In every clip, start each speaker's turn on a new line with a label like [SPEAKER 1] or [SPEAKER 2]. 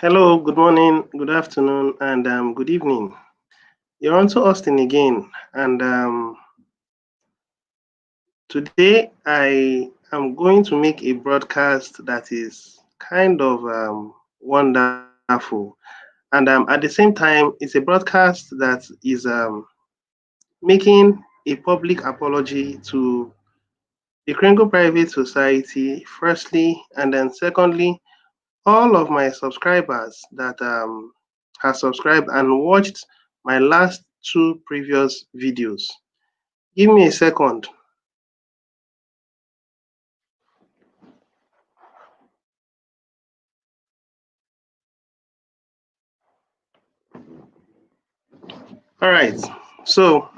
[SPEAKER 1] Hello, good morning, good afternoon, and good evening. You're on to Austin again, and today I am going to make a broadcast that is kind of wonderful, and at the same time, it's a broadcast that is making a public apology to the Kringle Private Society, firstly, and then secondly, all of my subscribers that have subscribed and watched my last two previous videos. Give me a second. All right. So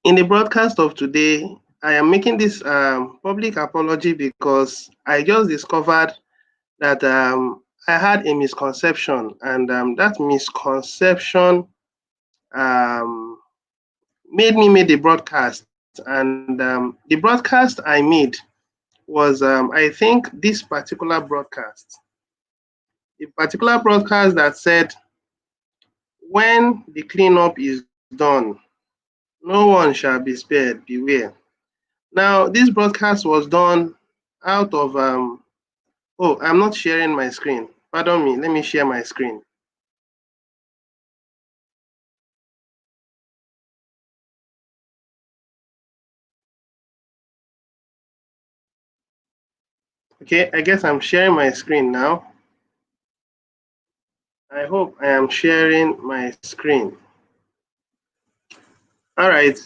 [SPEAKER 1] in the broadcast of today, I am making this public apology because I just discovered that I had a misconception, and that misconception um, made me make the broadcast. And the broadcast I made was, I think, this particular broadcast. A particular broadcast that said, when the cleanup is done, no one shall be spared, beware. Now, this broadcast was done out of, oh, I'm not sharing my screen. Pardon me, let me share my screen. Okay, I guess I'm sharing my screen now. I hope I am sharing my screen. All right.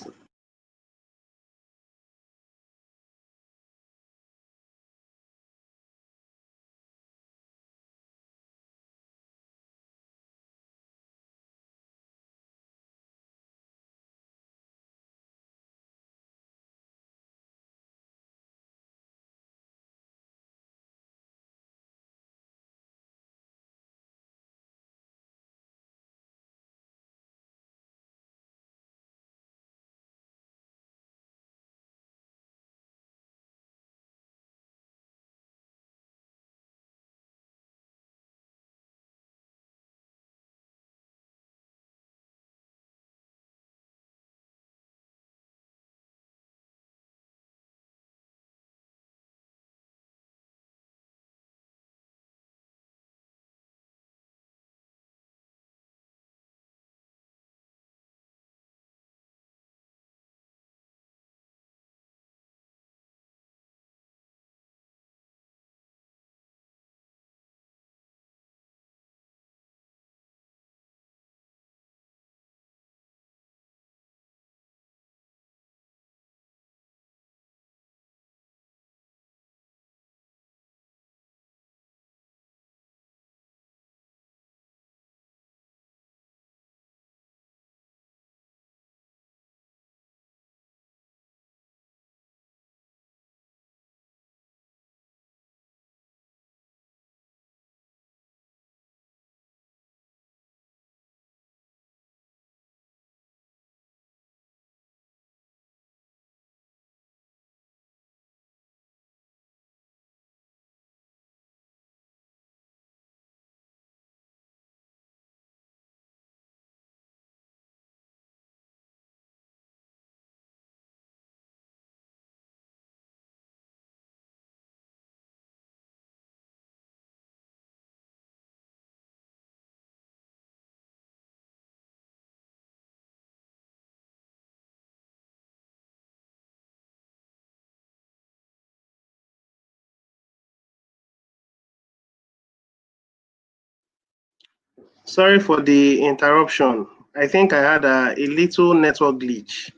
[SPEAKER 1] Sorry for the interruption. I think I had a little network glitch.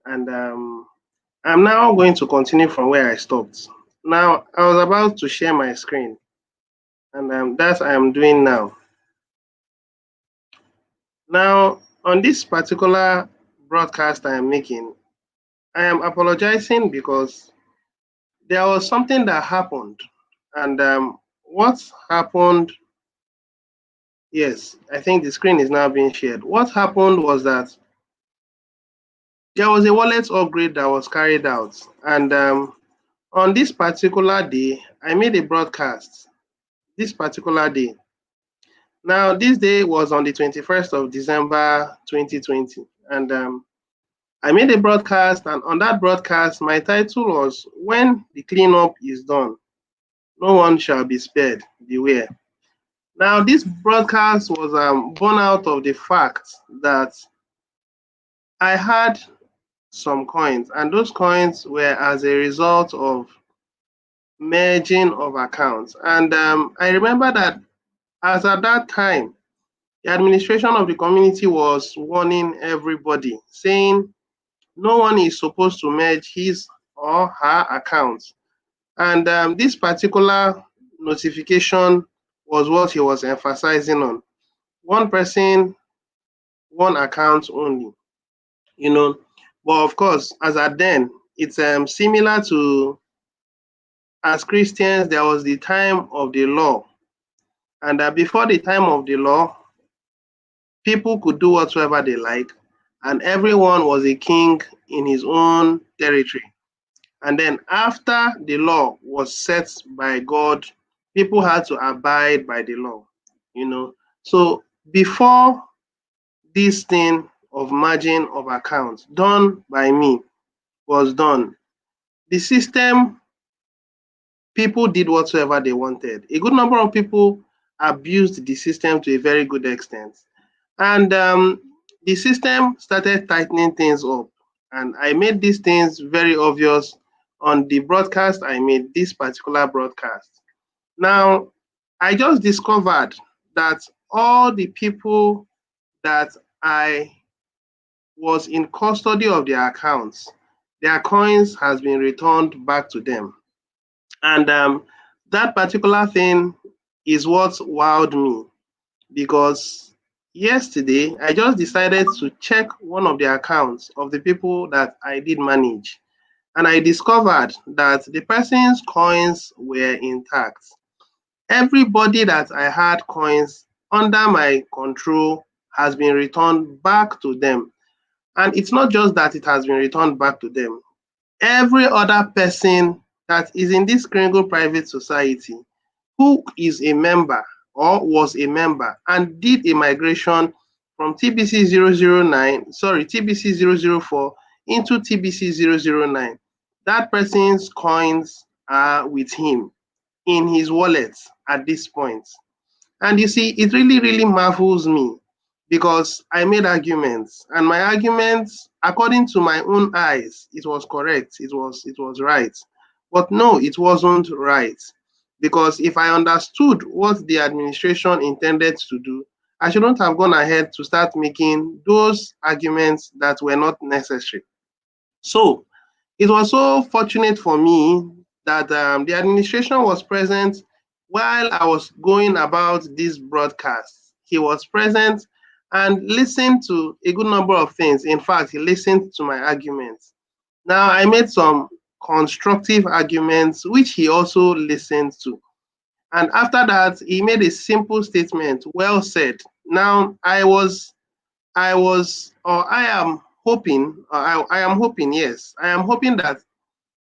[SPEAKER 1] And I'm now going to continue from where I stopped. Now, I was about to share my screen, and that I am doing now. Now, on this particular broadcast I am making, I am apologizing because there was something that happened. And what happened, yes, I think the screen is now being shared. What happened was that there was a wallet upgrade that was carried out. And on this particular day, I made a broadcast. this particular day. Now, this day was on the 21st of December 2020, and I made a broadcast, and on that broadcast, my title was "When the Cleanup is Done, No One Shall Be Spared, Beware." Now, this broadcast was born out of the fact that I had some coins, and those coins were as a result of merging of accounts. And I remember that as at that time, the administration of the community was warning everybody, saying no one is supposed to merge his or her accounts. And this particular notification was what he was emphasizing on. One person, one account only, you know. But of course, as at then, it's similar to as Christians, there was the time of the law. And before the time of the law, people could do whatsoever they like, and everyone was a king in his own territory. And then after the law was set by God, people had to abide by the law, you know. So before this thing of merging of accounts done by me was done, the system, people did whatsoever they wanted. A good number of people abused the system to a very good extent. And the system started tightening things up. And I made these things very obvious on the broadcast I made, this particular broadcast. Now, I just discovered that all the people that I was in custody of their accounts, their coins has been returned back to them. And that particular thing is what wowed me, because yesterday I just decided to check one of the accounts of the people that I did manage, and I discovered that the person's coins were intact. Everybody that I had coins under my control has been returned back to them. And it's not just that it has been returned back to them. Every other person that is in this Kringle Private Society who is a member or was a member and did a migration from TBC 009, sorry, TBC 004 into TBC 009, that person's coins are with him in his wallet at this point. And you see, it really, really marvels me, because I made arguments, and my arguments, according to my own eyes, it was correct, it was right. But no, it wasn't right. Because if I understood what the administration intended to do, I shouldn't have gone ahead to start making those arguments that were not necessary. So it was so fortunate for me that the administration was present while I was going about this broadcast. He was present and listened to a good number of things. In fact, he listened to my arguments. Now, I made some constructive arguments, which he also listened to. And after that, he made a simple statement, well said. Now, I am hoping, I am hoping, yes, I am hoping that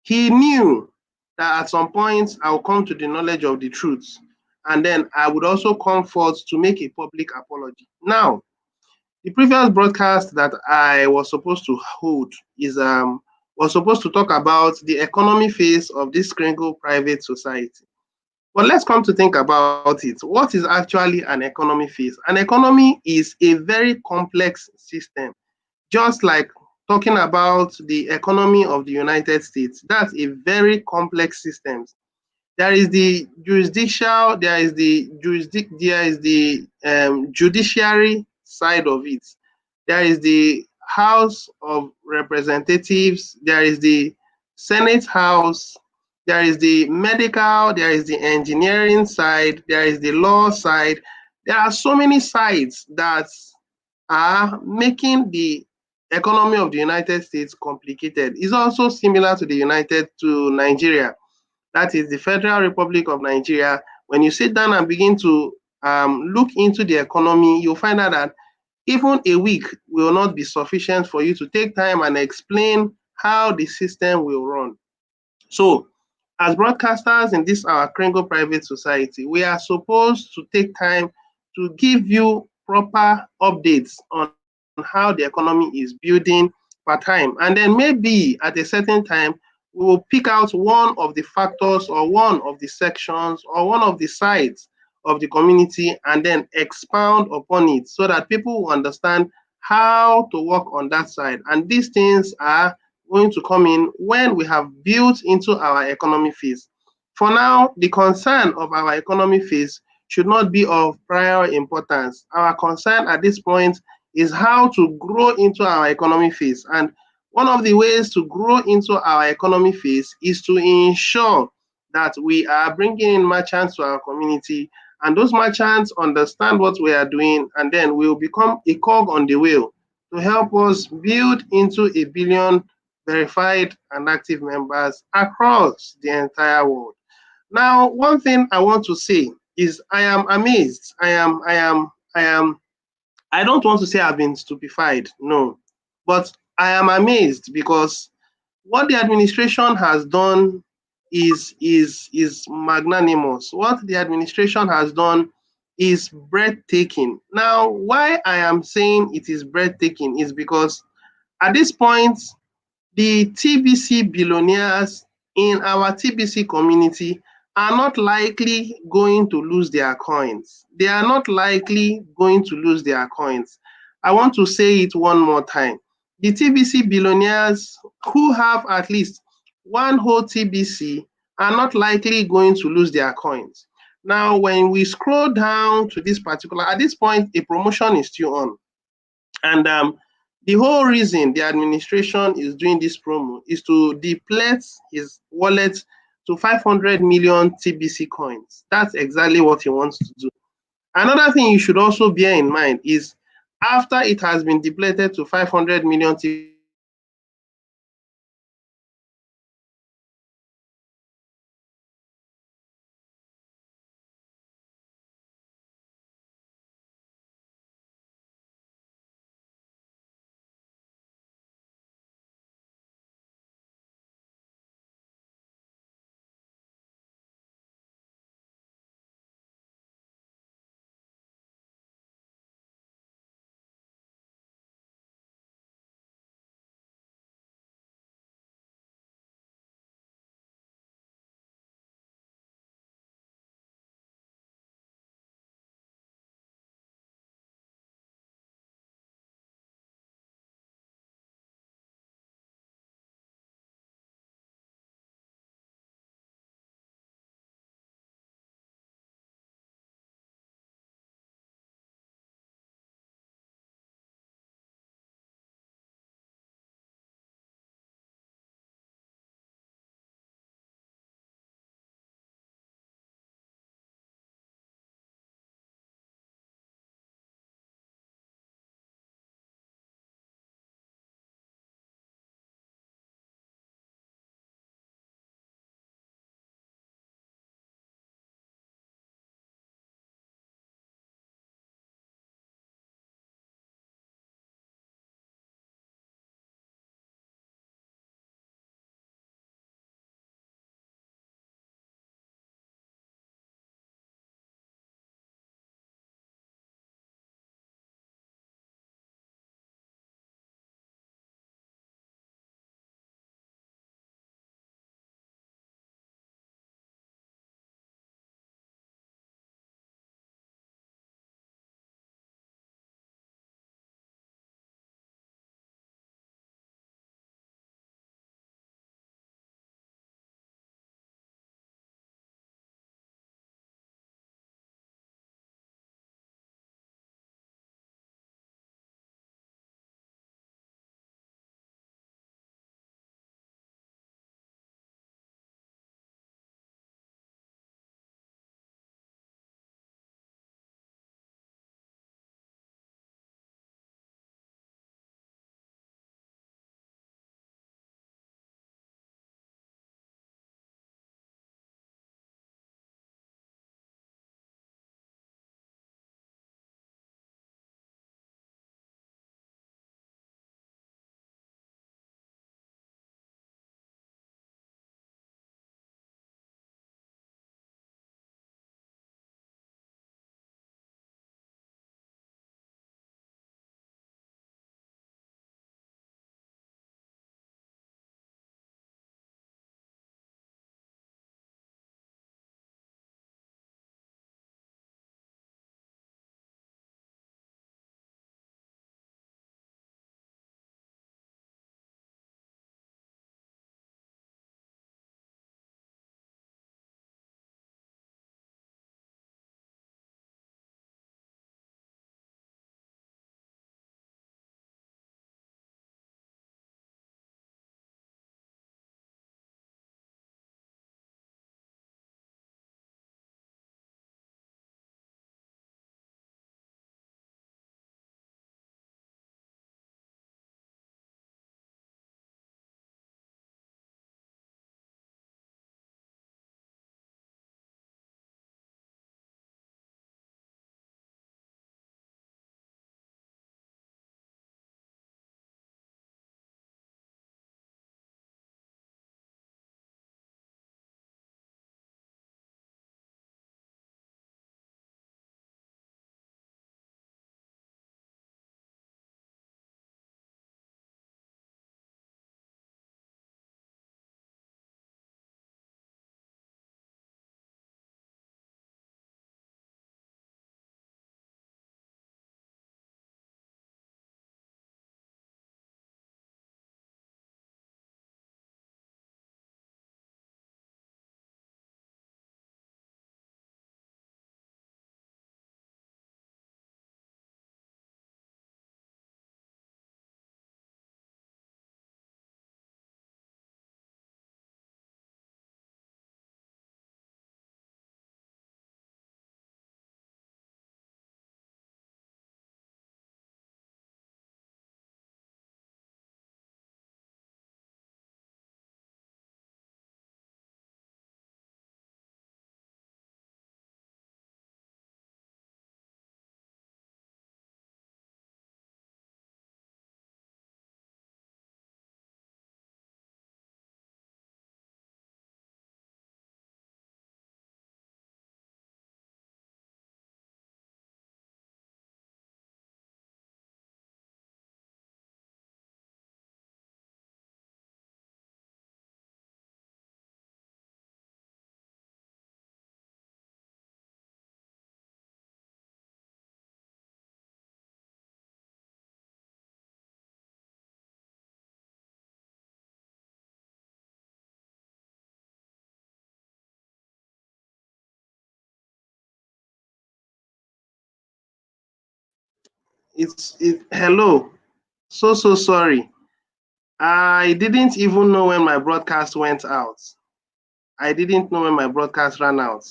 [SPEAKER 1] he knew that at some point I'll come to the knowledge of the truth, and then I would also come forth to make a public apology. Now, the previous broadcast that I was supposed to hold was supposed to talk about the economy phase of this Kringle Private Society. But let's come to think about it. What is actually an economy phase? An economy is a very complex system, just like talking about the economy of the United States. That's a very complex system. There is the jurisdictional, there is the judiciary side of it. There is the House of Representatives. There is the Senate House. There is the medical. There is the engineering side. There is the law side. There are so many sides that are making the economy of the United States complicated. It's also similar to Nigeria. That is the Federal Republic of Nigeria. When you sit down and begin to look into the economy, you'll find out that even a week will not be sufficient for you to take time and explain how the system will run. So As broadcasters in this our Kringle Private Society, we are supposed to take time to give you proper updates on how the economy is building per time. And then maybe at a certain time, we will pick out one of the factors or one of the sections or one of the sides of the community and then expound upon it so that people will understand how to work on that side. And these things are going to come in when we have built into our economy phase. For now, the concern of our economy phase should not be of prior importance. Our concern at this point is how to grow into our economy phase. And one of the ways to grow into our economy phase is to ensure that we are bringing in merchants to our community, and those merchants understand what we are doing, and then we will become a cog on the wheel to help us build into a billion verified and active members across the entire world. Now, one thing I want to say is I am amazed. I don't want to say I've been stupefied, no, but I am amazed because what the administration has done is magnanimous. What the administration has done is breathtaking. Now, why I am saying it is breathtaking is because at this point, the TBC billionaires in our TBC community are not likely going to lose their coins. They are not likely going to lose their coins. I want to say it one more time. The TBC billionaires who have at least one whole TBC are not likely going to lose their coins. Now, when we scroll down to this particular, at this point, a promotion is still on. And the whole reason the administration is doing this promo is to deplete his wallet to 500 million TBC coins. That's exactly what he wants to do. Another thing you should also bear in mind is after it has been depleted to 500 million TBC coins, he will also release another Hello. So sorry. I didn't even know when my broadcast went out. I didn't know when my broadcast ran out.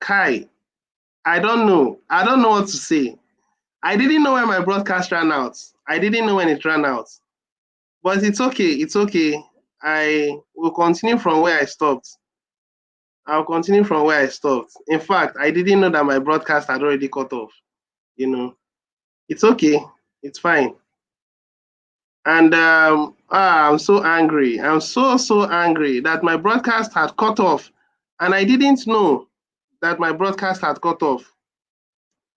[SPEAKER 1] Kai, I don't know. I don't know what to say. I didn't know when my broadcast ran out. I didn't know when it ran out. But it's okay. It's okay. I will continue from where I stopped. I'll continue from where I stopped. In fact, I didn't know that my broadcast had already cut off. You know, it's okay. It's fine. And I'm so angry. I'm so angry that my broadcast had cut off, and I didn't know that my broadcast had cut off.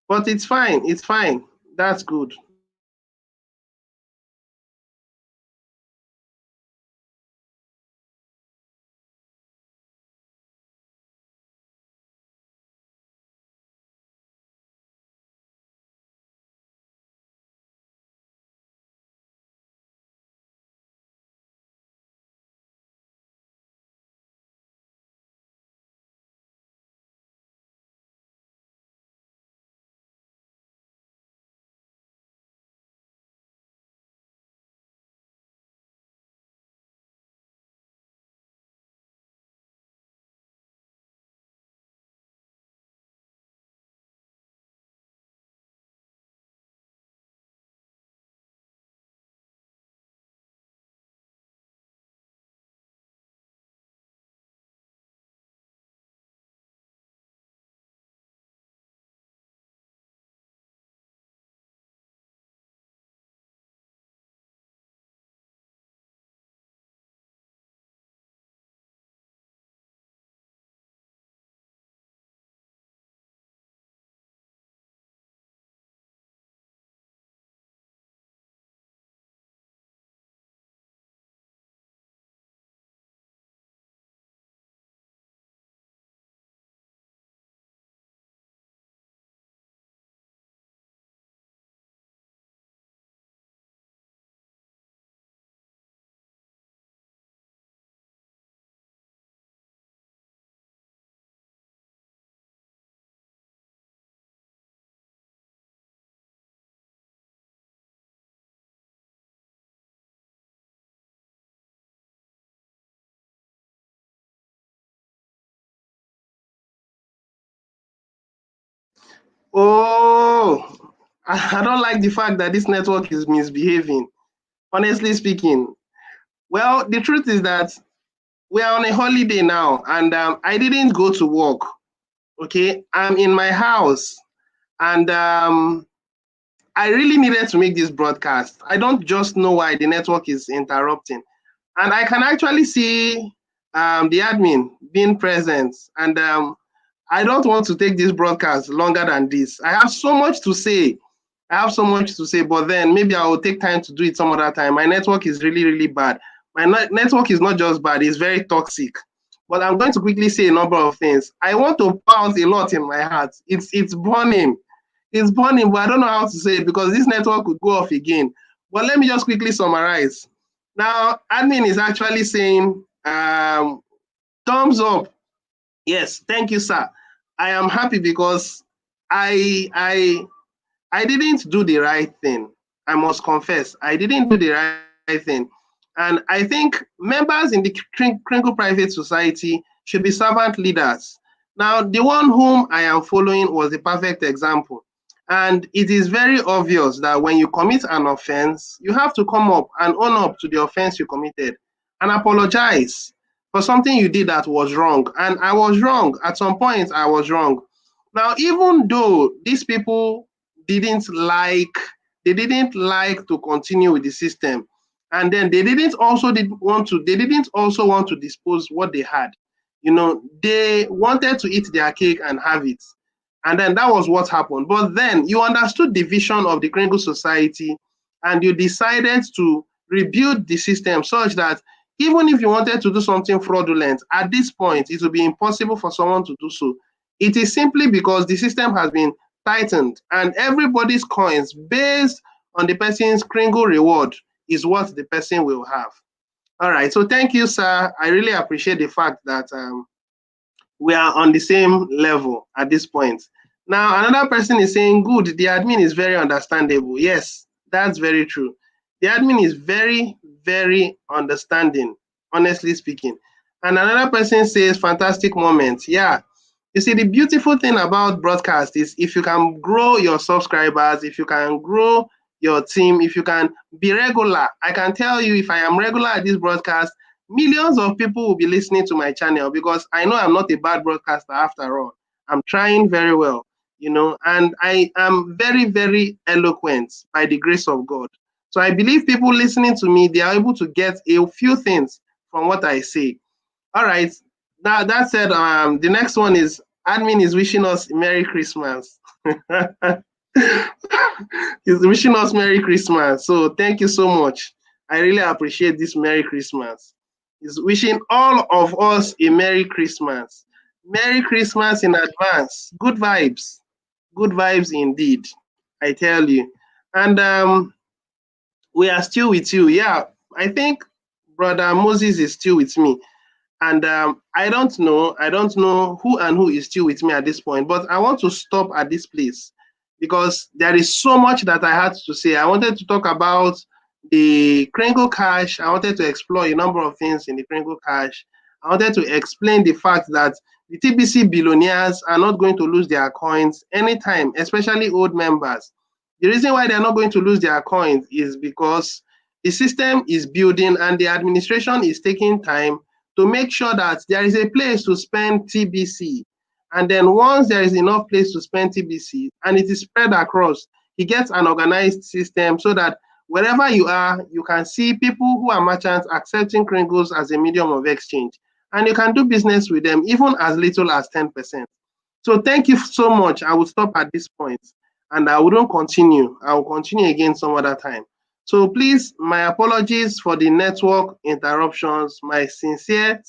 [SPEAKER 1] But it's fine. It's fine. That's good. Oh, I don't like the fact that this network is misbehaving. Honestly speaking, well, the truth is that we are on a holiday now, and I didn't go to work. Okay, I'm in my house, and I really needed to make this broadcast. I don't just know why the network is interrupting. And I can actually see the admin being present. And I don't want to take this broadcast longer than this. I have so much to say. I have so much to say, but then maybe I will take time to do it some other time. My network is really, really bad. My network is not just bad, it's very toxic. But I'm going to quickly say a number of things. I want to pour out a lot in my heart. It's burning. It's burning, but I don't know how to say it because this network could go off again. But let me just quickly summarize. Now, admin is actually saying thumbs up. Yes, thank you, sir. I am happy because I I I didn't do the right thing. I must confess, I didn't do the right thing. And I think members in the Crinkle Private Society should be servant leaders. Now, the one whom I am following was the perfect example. And it is very obvious that when you commit an offense, you have to come up and own up to the offense you committed and apologize for something you did that was wrong. And I was wrong. At some point, I was wrong. Now, even though these people didn't like they didn't like to continue with the system, and then they didn't also want to dispose what they had. They wanted to eat their cake and have it, and then that was what happened. But then you understood the vision of the Kringle Society, and you decided to rebuild the system such that even if you wanted to do something fraudulent at this point, it will be impossible for someone to do so. It is simply because the system has been tightened, and everybody's coins based on the person's Kringle reward is what the person will have. All right, so thank you, sir. I really appreciate the fact that we are on the same level at this point. Now, another person is saying, good, the admin is very understandable. Yes, that's very true. The admin is very, very understanding, honestly speaking. And another person says, fantastic moment. Yeah. You see, the beautiful thing about broadcast is if you can grow your subscribers, if you can grow your team, if you can be regular, I can tell you, if I am regular at this broadcast, millions of people will be listening to my channel, because I know I'm not a bad broadcaster after all. I'm trying very well, and I am very, very eloquent by the grace of God. So I believe people listening to me, they are able to get a few things from what I say. All right. Now that said, the next one is admin is wishing us Merry Christmas. He's wishing us Merry Christmas. So thank you so much. I really appreciate this Merry Christmas. He's wishing all of us a Merry Christmas. Merry Christmas in advance. Good vibes. Good vibes indeed. I tell you. And we are still with you. Yeah, I think Brother Moses is still with me. And I don't know who and who is still with me at this point, but I want to stop at this place because there is so much that I had to say. I wanted to talk about the Kringle Cash. I wanted to explore a number of things in the Kringle Cash. I wanted to explain the fact that the TBC billionaires are not going to lose their coins anytime, especially old members. The reason why they're not going to lose their coins is because the system is building and the administration is taking time to make sure that there is a place to spend TBC. And then once there is enough place to spend TBC and it is spread across, he gets an organized system so that wherever you are, you can see people who are merchants accepting Kringles as a medium of exchange. And you can do business with them even as little as 10%. So thank you so much. I will stop at this point and I wouldn't continue. I will continue again some other time. So please, my apologies for the network interruptions, my sincere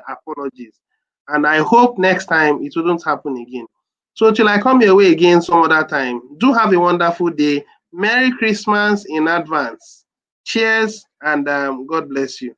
[SPEAKER 1] apologies. And I hope next time it wouldn't happen again. So till I come your way again some other time, do have a wonderful day. Merry Christmas in advance. Cheers and God bless you.